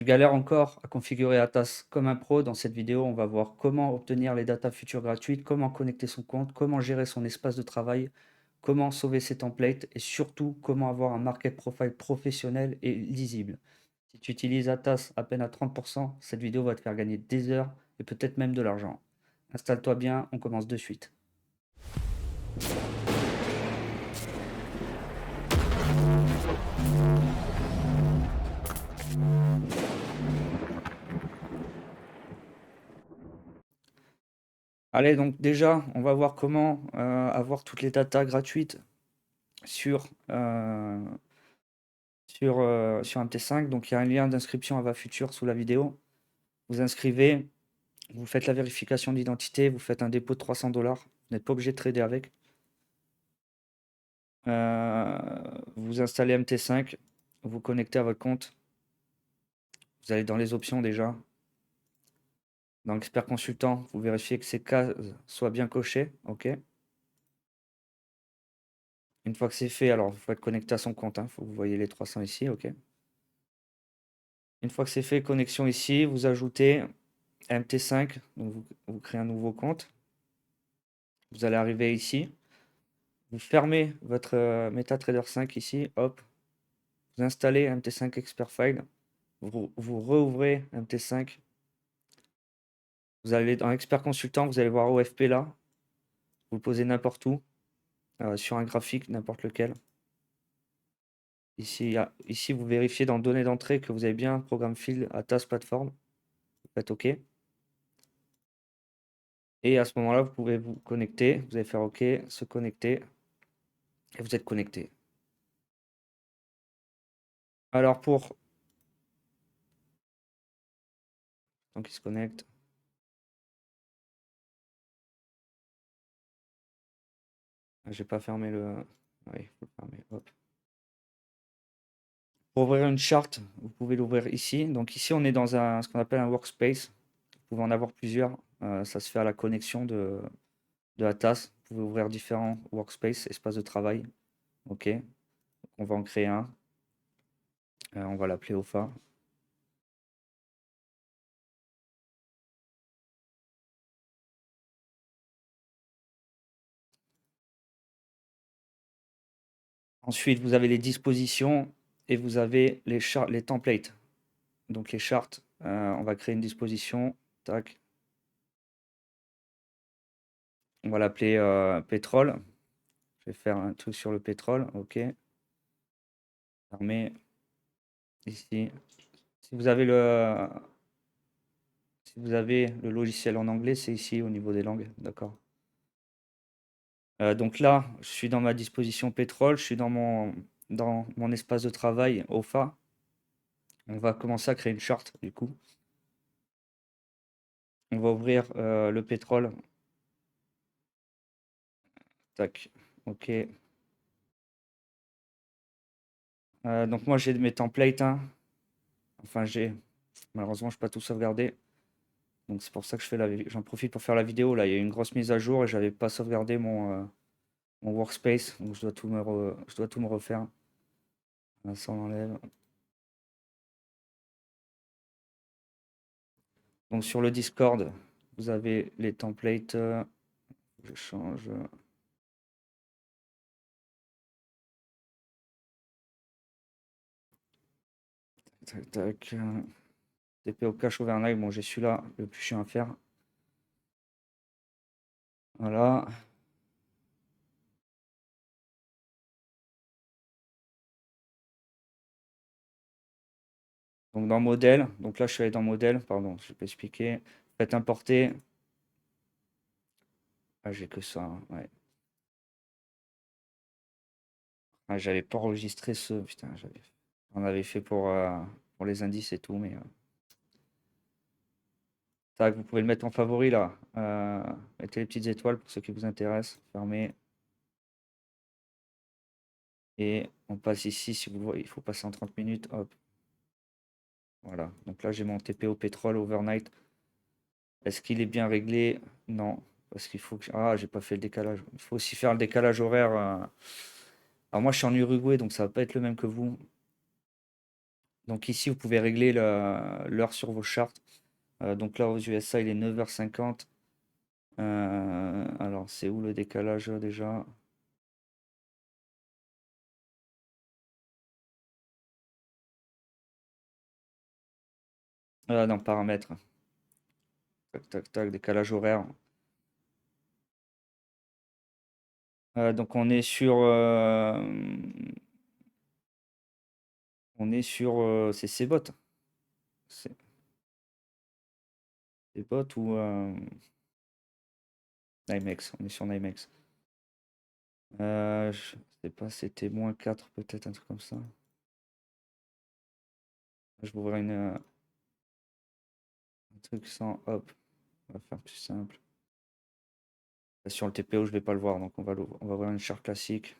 Tu galères encore à configurer Atas comme un pro. Dans cette vidéo, on va voir comment obtenir les datas futures gratuites, comment connecter son compte, comment gérer son espace de travail, comment sauver ses templates et surtout comment avoir un market profile professionnel et lisible. Si tu utilises Atas à peine à 30%, cette vidéo va te faire gagner des heures et peut-être même de l'argent. Installe-toi bien, on commence de suite. Allez, donc déjà, on va voir comment avoir toutes les datas gratuites sur, sur un MT5. Donc, il y a un lien d'inscription à VaFuture sous la vidéo. Vous inscrivez, vous faites la vérification d'identité, vous faites un dépôt de 300 $. Vous n'êtes pas obligé de trader avec. Vous installez MT5, vous connectez à votre compte. Vous allez dans les options déjà. Dans l'expert consultant, vous vérifiez que ces cases soient bien cochées. OK. Une fois que c'est fait, alors il faut être connecté à son compte. Il faut que vous voyez les 300 ici. OK. Une fois que c'est fait, connexion ici, vous ajoutez MT5. Donc vous créez un nouveau compte. Vous allez arriver ici. Vous fermez votre MetaTrader 5 ici. Hop. Vous installez MT5 Expert File. Vous rouvrez MT5. Vous allez dans Expert Consultant. Vous allez voir OFP là. Vous le posez n'importe où. Sur un graphique, n'importe lequel. Ici, vous vérifiez dans Données d'entrée que vous avez bien un programme Field à Task Platform. Vous faites OK. Et à ce moment-là, vous pouvez vous connecter. Vous allez faire OK, se connecter. Et vous êtes connecté. Alors donc il se connecte. Ah, j'ai pas fermé le. Oui, il faut le fermer. Hop. Pour ouvrir une charte, vous pouvez l'ouvrir ici. Donc ici, on est dans ce qu'on appelle un workspace. Vous pouvez en avoir plusieurs. Ça se fait à la connexion de Atas. Vous pouvez ouvrir différents workspaces, espaces de travail. OK. Donc, on va en créer un. On va l'appeler OFA. Ensuite, vous avez les dispositions et vous avez les templates. Donc les chartes, on va créer une disposition. Tac. On va l'appeler pétrole. Je vais faire un truc sur le pétrole. OK. Fermé. Ici. Si vous avez le logiciel en anglais, c'est ici au niveau des langues. D'accord. Donc là, je suis dans ma disposition pétrole. Je suis dans mon espace de travail OFA. On va commencer à créer une charte du coup. On va ouvrir le pétrole. Tac. OK. Donc moi j'ai mes templates. Enfin malheureusement je ne peux pas tout sauvegarder. Donc c'est pour ça que j'en profite pour faire la vidéo. Là il y a eu une grosse mise à jour et j'avais pas sauvegardé mon workspace. Donc je dois tout me refaire. Là, ça on enlève. Donc sur le Discord, vous avez les templates. Je change. Tac, tac. TPO cache overnight. Bon j'ai celui-là, le plus chiant à faire. Voilà. Donc dans modèle, donc là je suis allé dans modèle, pardon, je peux expliquer. Faites importer. Ah, j'ai que ça, ouais. Ah, j'avais pas enregistré ce. Putain, on avait fait pour les indices et tout, mais. Tac, vous pouvez le mettre en favori là. Mettez les petites étoiles pour ceux qui vous intéressent. Fermez. Et on passe ici, si vous le voyez, il faut passer en 30 minutes. Hop. Voilà. Donc là, j'ai mon TPO pétrole overnight. Est-ce qu'il est bien réglé? Non. Parce qu'il faut que. Ah, j'ai pas fait le décalage. Il faut aussi faire le décalage horaire. Alors moi, je suis en Uruguay, donc ça va pas être le même que vous. Donc ici, vous pouvez régler l'heure sur vos charts. Donc là, aux USA, il est 9h50. Alors, c'est où le décalage déjà? Non, paramètres. Tac, tac, tac, décalage horaire. Donc on est sur c'est Cbot. C'est Cbot ou Nymex. On est sur Nymex. Je sais pas, c'était -4 peut-être, un truc comme ça. Je vous ouvrir un truc sans, hop, on va faire plus simple. Sur le TPO, je vais pas le voir, donc on va voir une charte classique.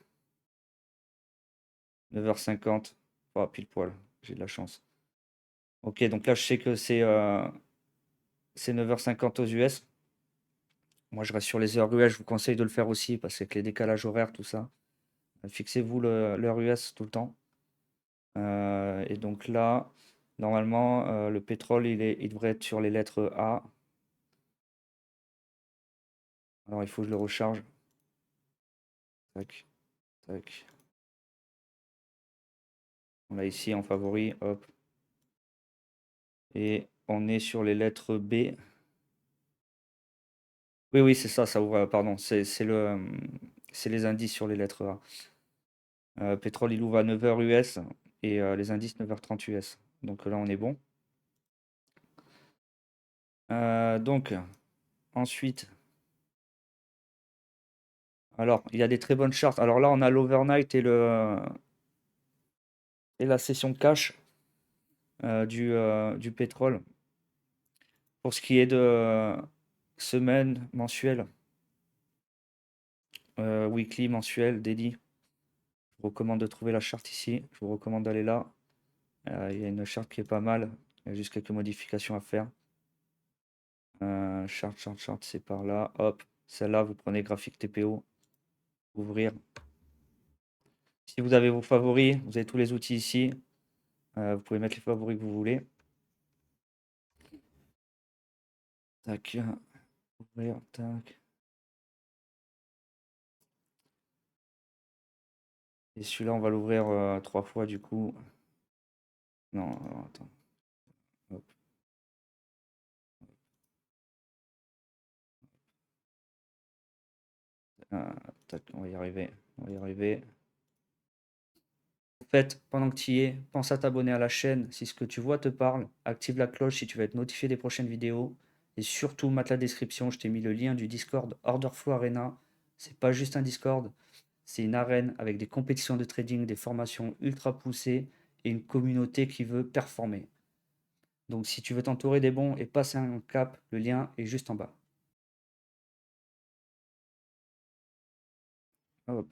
9h50, oh, pile poil, j'ai de la chance. Ok, donc là, je sais que c'est 9h50 aux US. Moi, je reste sur les heures US, je vous conseille de le faire aussi, parce que avec les décalages horaires, tout ça. Fixez-vous l'heure US tout le temps. Et donc là, normalement, le pétrole, il devrait être sur les lettres A. Alors, il faut que je le recharge. Tac, tac. On l'a ici en favori, hop. Et on est sur les lettres B. Oui, oui, c'est ça, ça ouvre, pardon. C'est les indices sur les lettres A. Pétrole, il ouvre à 9h US et les indices 9h30 US. Donc là, on est bon. Donc, ensuite, alors, il y a des très bonnes chartes. Alors là, on a l'overnight et la session cash du pétrole. Pour ce qui est de semaine, mensuelle, weekly, mensuel, daily, je vous recommande de trouver la charte ici. Je vous recommande d'aller là. Il y a une charte qui est pas mal. Il y a juste quelques modifications à faire. Charte, c'est par là. Hop, celle-là, vous prenez graphique TPO, ouvrir. Si vous avez vos favoris, vous avez tous les outils ici. Vous pouvez mettre les favoris que vous voulez. Tac, ouvrir, tac. Et celui-là, on va l'ouvrir 3 fois du coup. Non, alors, attends. Hop. Tac, on va y arriver. On va y arriver. En fait, pendant que tu y es, pense à t'abonner à la chaîne si ce que tu vois te parle. Active la cloche si tu veux être notifié des prochaines vidéos. Et surtout, mate la description, je t'ai mis le lien du Discord Orderflow Arena. C'est pas juste un Discord, c'est une arène avec des compétitions de trading, des formations ultra poussées et une communauté qui veut performer. Donc si tu veux t'entourer des bons et passer un cap, le lien est juste en bas. Hop.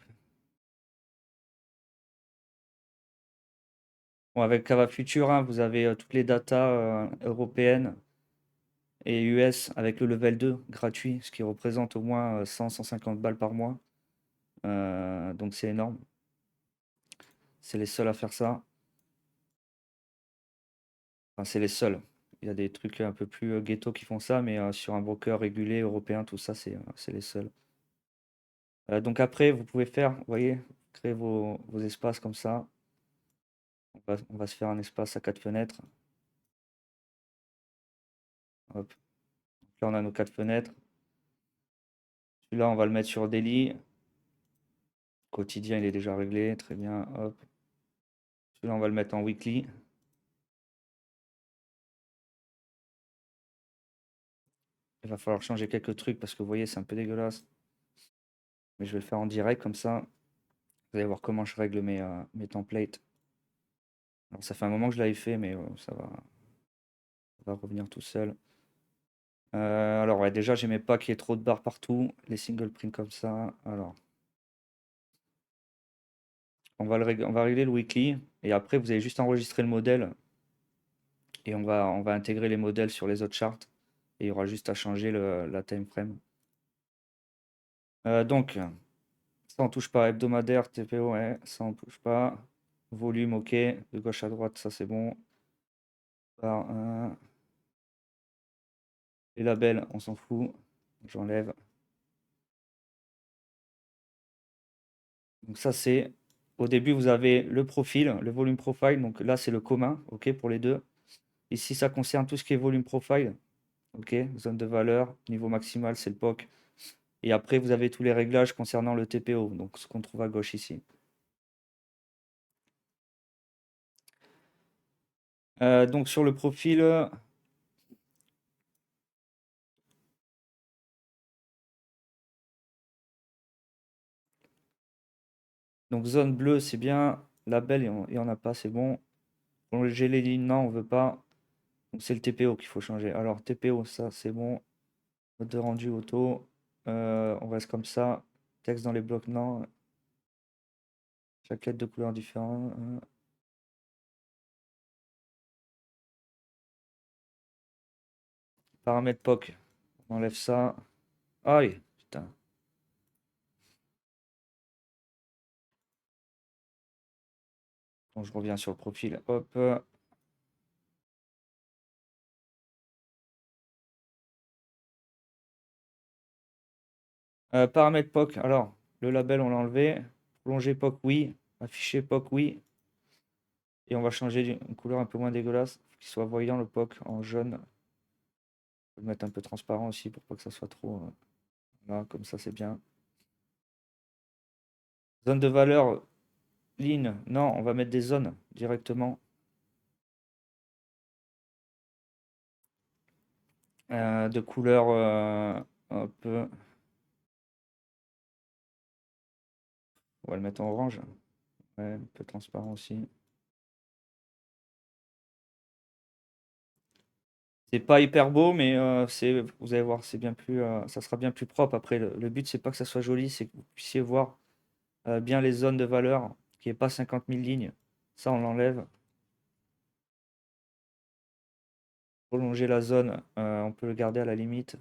Bon, avec Kava Future, hein, vous avez toutes les datas européennes et US avec le level 2 gratuit, ce qui représente au moins 100-150 balles par mois. Donc c'est énorme. C'est les seuls à faire ça. Enfin, c'est les seuls. Il y a des trucs un peu plus ghetto qui font ça, mais sur un broker régulé européen, tout ça, c'est les seuls. Donc après, vous pouvez faire, vous voyez, créer vos espaces comme ça. On va se faire un espace à 4 fenêtres. Hop. Là, on a nos 4 fenêtres. Celui-là, on va le mettre sur daily. Quotidien, il est déjà réglé. Très bien. Hop. Celui-là, on va le mettre en weekly. Il va falloir changer quelques trucs parce que vous voyez, c'est un peu dégueulasse. Mais je vais le faire en direct comme ça. Vous allez voir comment je règle mes templates. Alors, ça fait un moment que je l'avais fait, mais ça va revenir tout seul. Alors, ouais, déjà, j'aimais pas qu'il y ait trop de barres partout. Les single print comme ça. Alors, on va régler le weekly. Et après, vous allez juste enregistrer le modèle. Et on va intégrer les modèles sur les autres charts. Et il y aura juste à changer la time frame. Donc, ça on touche pas. Hebdomadaire, TPO, ouais, ça on touche pas. Volume, ok. De gauche à droite, ça c'est bon. Par un. Les labels, on s'en fout. J'enlève. Donc ça c'est. Au début, vous avez le profil, le volume profile. Donc là, c'est le commun, ok, pour les deux. Ici, ça concerne tout ce qui est volume profile. Ok, zone de valeur, niveau maximal, c'est le POC. Et après, vous avez tous les réglages concernant le TPO, donc ce qu'on trouve à gauche ici. Donc sur le profil, donc zone bleue, c'est bien. Label, il n'y en a pas, c'est bon. Prolonger les lignes, non, on veut pas. Donc c'est le TPO qu'il faut changer. Alors TPO, ça c'est bon. Mode de rendu auto. On reste comme ça. Texte dans les blocs, non. Jaquette de couleurs différentes. Paramètres POC. On enlève ça. Aïe, putain. Bon, je reviens sur le profil. Hop. Paramètres POC. Alors, le label, on l'a enlevé. Prolonger POC, oui. Afficher POC, oui. Et on va changer une couleur un peu moins dégueulasse. Faut qu'il soit voyant le POC en jaune. On va le mettre un peu transparent aussi pour pas que ça soit trop. Là, comme ça, c'est bien. Zone de valeur, ligne. Non, on va mettre des zones directement. De couleur hop. On va le mettre en orange. Ouais, un peu transparent aussi. C'est pas hyper beau, mais vous allez voir, c'est bien plus, ça sera bien plus propre. Après, le but, c'est pas que ça soit joli, c'est que vous puissiez voir bien les zones de valeur, qu'il n'y ait pas 50 000 lignes. Ça, on l'enlève. Prolonger la zone, on peut le garder à la limite.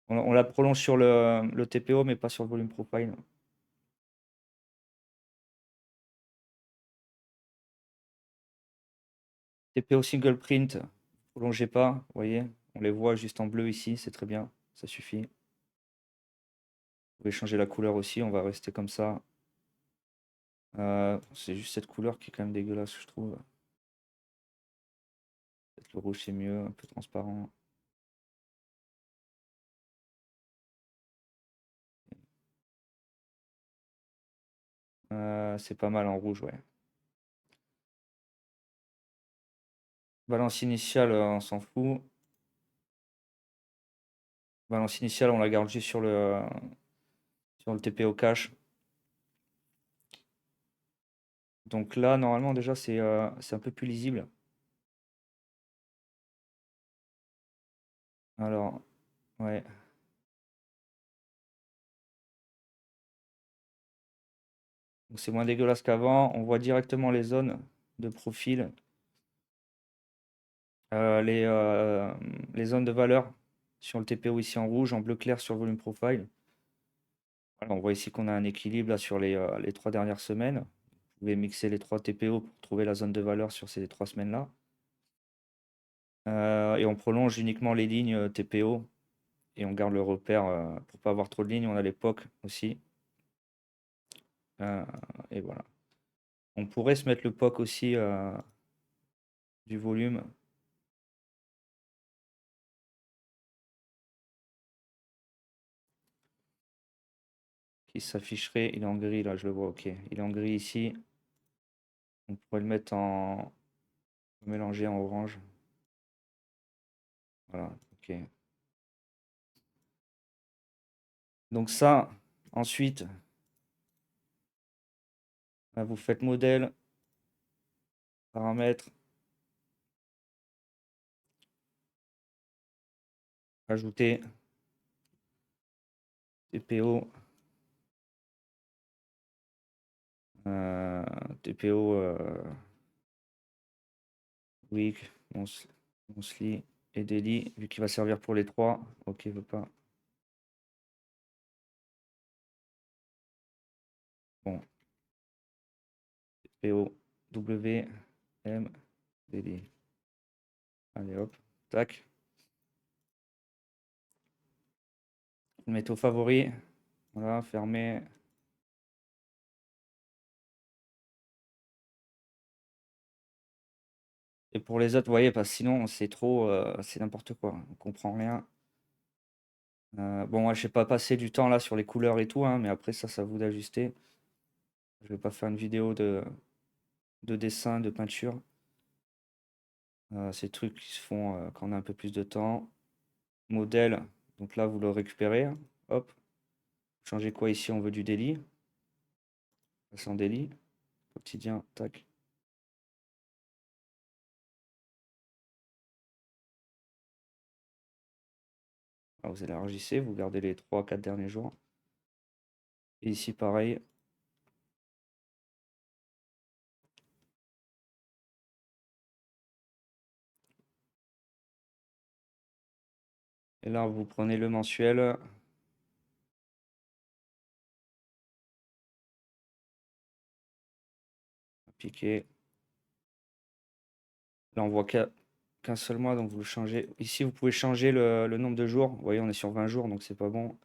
On la prolonge sur le TPO, mais pas sur le volume profile. TPO single print, prolongez pas, vous voyez, on les voit juste en bleu ici, c'est très bien, ça suffit. Vous pouvez changer la couleur aussi, on va rester comme ça. C'est juste cette couleur qui est quand même dégueulasse, je trouve. Peut-être le rouge c'est mieux, un peu transparent. C'est pas mal en rouge, ouais. Balance initiale, on s'en fout. Balance initiale, on la garde juste sur le TPO cache. Donc là, normalement, déjà, c'est un peu plus lisible. Alors, ouais. Donc c'est moins dégueulasse qu'avant. On voit directement les zones de profil. Les zones de valeur sur le TPO ici en rouge, en bleu clair sur le volume profile. Voilà, on voit ici qu'on a un équilibre là, sur les 3 dernières semaines. Vous pouvez mixer les 3 TPO pour trouver la zone de valeur sur ces 3 semaines-là. Et on prolonge uniquement les lignes TPO et on garde le repère pour pas avoir trop de lignes. On a l'époque aussi. Euh, et voilà. On pourrait se mettre le POC aussi du volume. Qui s'afficherait. Il est en gris là, je le vois. Ok. Il est en gris ici. On pourrait le mettre en mélanger en orange. Voilà. Ok. Donc ça, ensuite, vous faites modèle, paramètres, ajouter TPO, TPO week, monthly et daily, vu qu'il va servir pour les 3. Ok, veut pas. Bon. TPO W M DD. Allez hop, tac. Vous le mettez au favori. Voilà, fermé. Et pour les autres, vous voyez, parce que sinon c'est trop, c'est n'importe quoi. On comprend rien. Bon, moi, je sais pas passer du temps là sur les couleurs et tout, hein, mais après ça, ça vous d'ajuster. Je vais pas faire une vidéo de dessin, de peinture. Ces trucs qui se font quand on a un peu plus de temps. Modèle, donc là, vous le récupérez. Hop. Changer quoi ici? On veut du daily. Passer en daily. Quotidien, tac. Alors, vous élargissez, vous gardez les 3-4 derniers jours. Et ici, pareil. Et là, vous prenez le mensuel. Appliquer. Là, on voit qu'un seul mois, donc vous le changez. Ici, vous pouvez changer le nombre de jours. Vous voyez, on est sur 20 jours, donc c'est pas bon.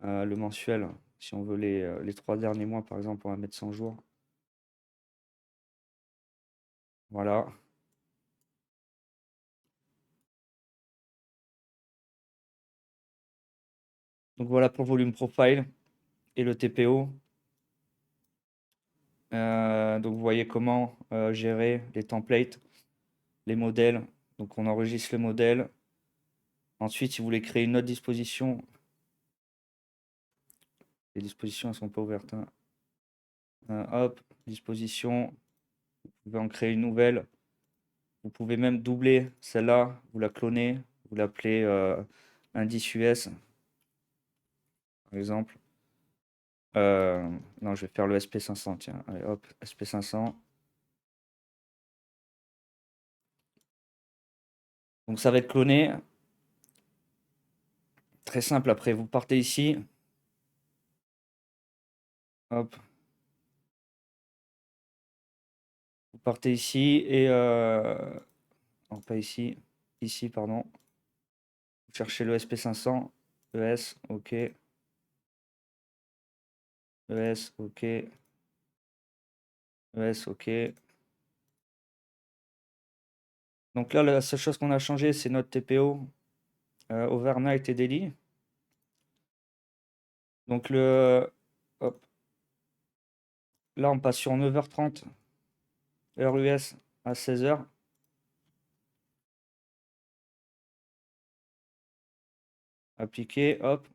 Le mensuel, si on veut les 3 derniers mois, par exemple, on va mettre 100 jours. Voilà. Donc voilà pour le volume profile et le TPO. Donc vous voyez comment gérer les templates, les modèles. Donc on enregistre le modèle. Ensuite, si vous voulez créer une autre disposition, les dispositions ne sont pas ouvertes, hein. Hop, disposition, vous pouvez en créer une nouvelle. Vous pouvez même doubler celle-là, vous la clonez, vous l'appelez indice US, par exemple. Non, je vais faire le SP500, tiens. Allez, hop, SP500. Donc ça va être cloné. Très simple, après, vous partez ici. Hop. Vous partez ici et... non, pas ici. Ici, pardon. Vous cherchez le SP500. ES, OK. ES, OK. ES, OK. Donc là, la seule chose qu'on a changé, c'est notre TPO. Overnight et daily. Donc hop. Là, on passe sur 9h30, heure US, à 16h. Appliquer, hop.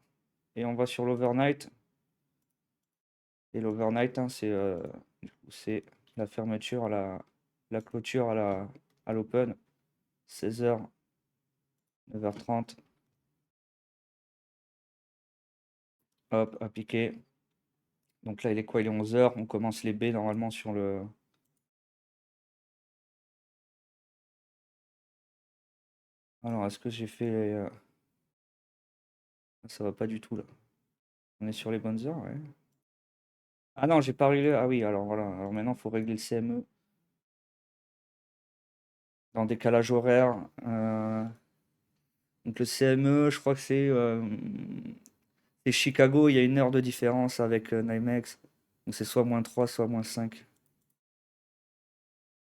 Et on va sur l'overnight. Et l'overnight, hein, c'est la fermeture, la clôture à l'open. 16h, 9h30. Hop, appliquer. Donc là, il est quoi? Il est 11h. On commence les baies normalement sur le... Alors, est-ce que j'ai fait... Ça va pas du tout là. On est sur les bonnes heures, ouais. Ah non, j'ai pas réglé. Ah oui, alors voilà. Alors maintenant, il faut régler le CME. Dans décalage horaire. Donc le CME, je crois que c'est Chicago. Il y a 1 heure de différence avec NYMEX. Donc c'est soit -3, soit -5.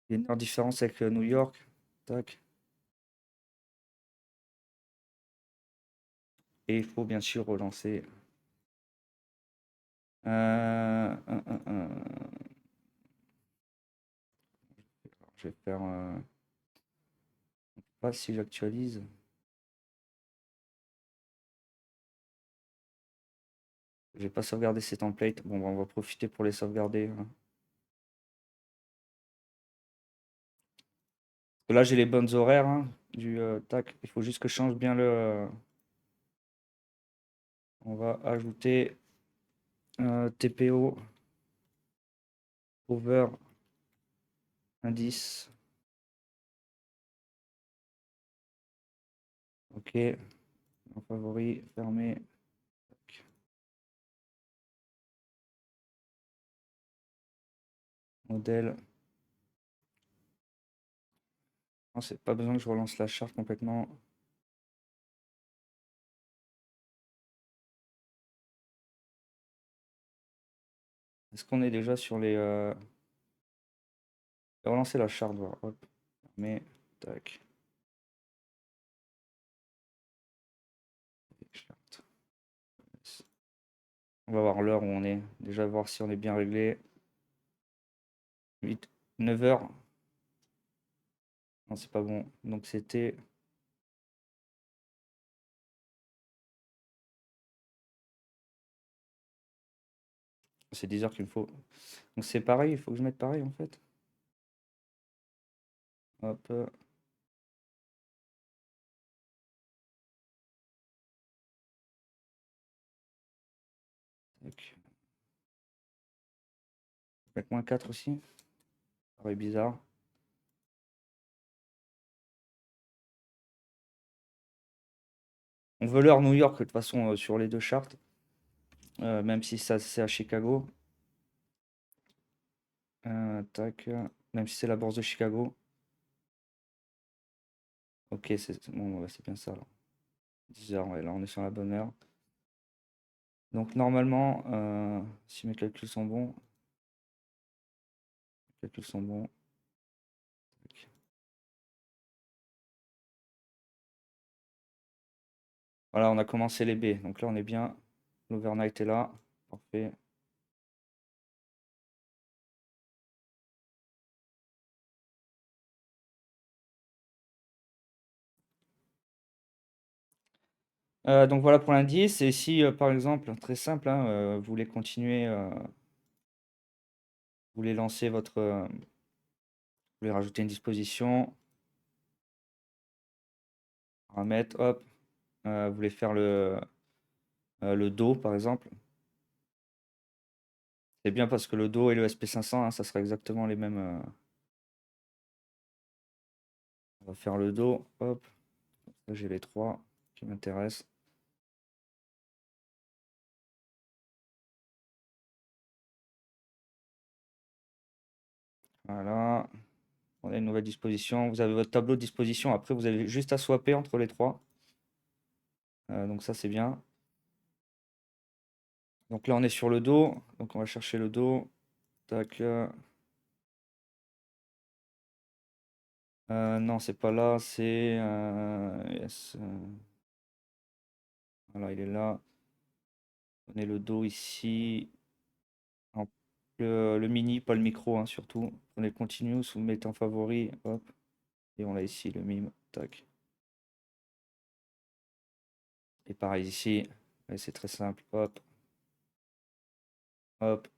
Il y a 1 heure de différence avec New York. Tac. Et il faut bien sûr relancer. Euh, un, un, un. Je vais faire... pas si j'actualise. Je vais pas sauvegarder ces templates. Bon, bah, on va profiter pour les sauvegarder, hein. Là, j'ai les bonnes horaires, hein, du tac. Il faut juste que je change bien le. On va ajouter TPO over indice. OK. En favori, fermé. Tac. Modèle. Non, c'est pas besoin que je relance la charte complètement. Est-ce qu'on est déjà sur les... Je vais relancer la charte, voir. Hop. Mais, tac. Charte. On va voir l'heure où on est. Déjà voir si on est bien réglé. 8, 9 heures. Non, c'est pas bon. Donc c'était... C'est 10 heures qu'il me faut. Donc c'est pareil, il faut que je mette pareil en fait. Hop. Tac. Mettre -4 aussi. Pareil bizarre. On veut l'heure New York de toute façon sur les deux chartes. Même si ça c'est à Chicago. Tac. Même si c'est la bourse de Chicago. Ok, c'est bon, ouais, c'est bien ça là. 10 heures, ouais, là on est sur la bonne heure. Donc normalement, si mes calculs sont bons, les calculs sont bons. Tac. Voilà, on a commencé les B. Donc là on est bien. L'overnight est là. Parfait. Donc voilà pour l'indice. Et si par exemple, très simple, hein, vous voulez continuer, vous voulez lancer votre, vous voulez rajouter une disposition, paramètre, hop, vous voulez faire le dos par exemple. C'est bien parce que le dos et le SP500, hein, ça sera exactement les mêmes. On va faire le dos, hop. Là j'ai les trois qui m'intéressent. Voilà. On a une nouvelle disposition. Vous avez votre tableau de disposition. Après, vous avez juste à swapper entre les trois. Donc ça, c'est bien. Donc là, on est sur le dos. Donc on va chercher le dos. Tac. Non, c'est pas là. C'est... yes, voilà, il est là. On est le dos ici. En- le mini, pas le micro, hein, surtout. Prenez le continuous, vous le mettez en favori. Hop. Et on l'a ici, le mime. Tac. Et pareil ici. Et c'est très simple. Hop. Hop.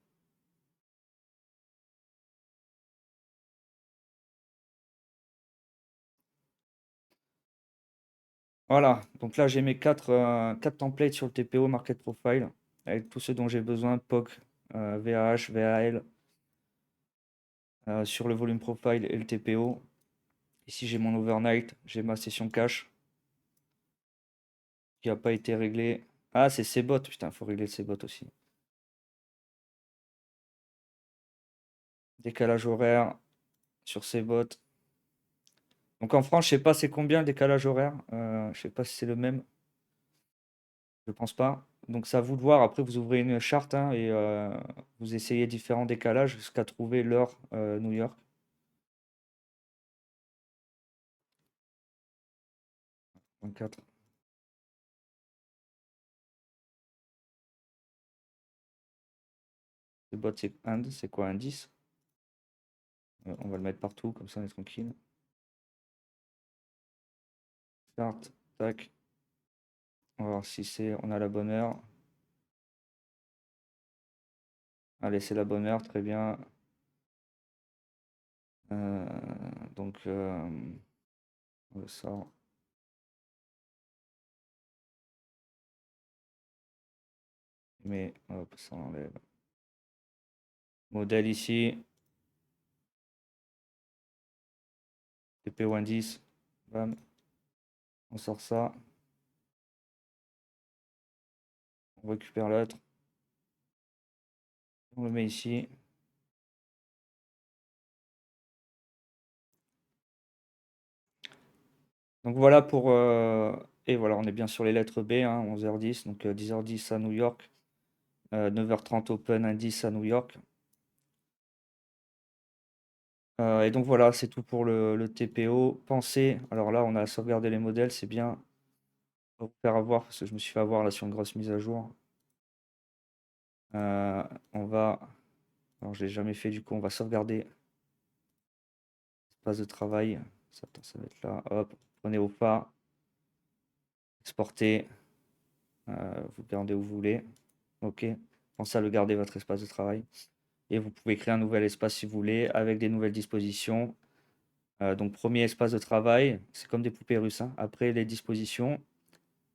Voilà, donc là j'ai mes quatre templates sur le TPO Market Profile avec tous ceux dont j'ai besoin, POC, VAH, VAL, sur le volume profile et le TPO. Ici j'ai mon overnight, j'ai ma session cash qui n'a pas été réglée. Ah, c'est CBOT, putain, il faut régler le CBOT aussi. Décalage horaire sur CBOT. Donc en France, je sais pas c'est combien le décalage horaire, je sais pas si c'est le même, je pense pas. Donc c'est à vous de voir, après vous ouvrez une charte hein, et vous essayez différents décalages jusqu'à trouver l'heure New York. 24. Le bot, c'est c'est quoi, un 10? On va le mettre partout, comme ça on est tranquille. Start, tac. On va voir si c'est, on a la bonne heure. Allez, c'est la bonne heure, très bien. Euh, donc, on le sort. Mais, hop, ça enlève. Modèle ici. TPO indice. Bam. On sort ça. On récupère l'autre. On le met ici. Donc voilà pour... et voilà, on est bien sur les lettres B, hein, 11h10, donc 10h10 à New York, 9h30 Open Indice à New York. Et donc voilà, c'est tout pour le TPO. Pensez, alors là, on a sauvegardé les modèles, c'est bien. Pour vous faire avoir, parce que je me suis fait avoir là sur une grosse mise à jour. On va, alors je l'ai jamais fait du coup, on va sauvegarder l'espace de travail. Ça va être là, hop, prenez au pas, exportez, vous gardez où vous voulez. Ok, pensez à le garder votre espace de travail. Et vous pouvez créer un nouvel espace si vous voulez, avec des nouvelles dispositions. Donc premier espace de travail, c'est comme des poupées russes, hein. Après les dispositions,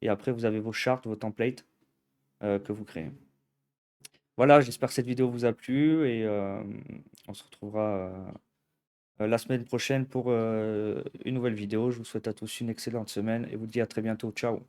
et après vous avez vos chartes, vos templates que vous créez. Voilà, j'espère que cette vidéo vous a plu et on se retrouvera la semaine prochaine pour une nouvelle vidéo. Je vous souhaite à tous une excellente semaine et vous dis à très bientôt. Ciao.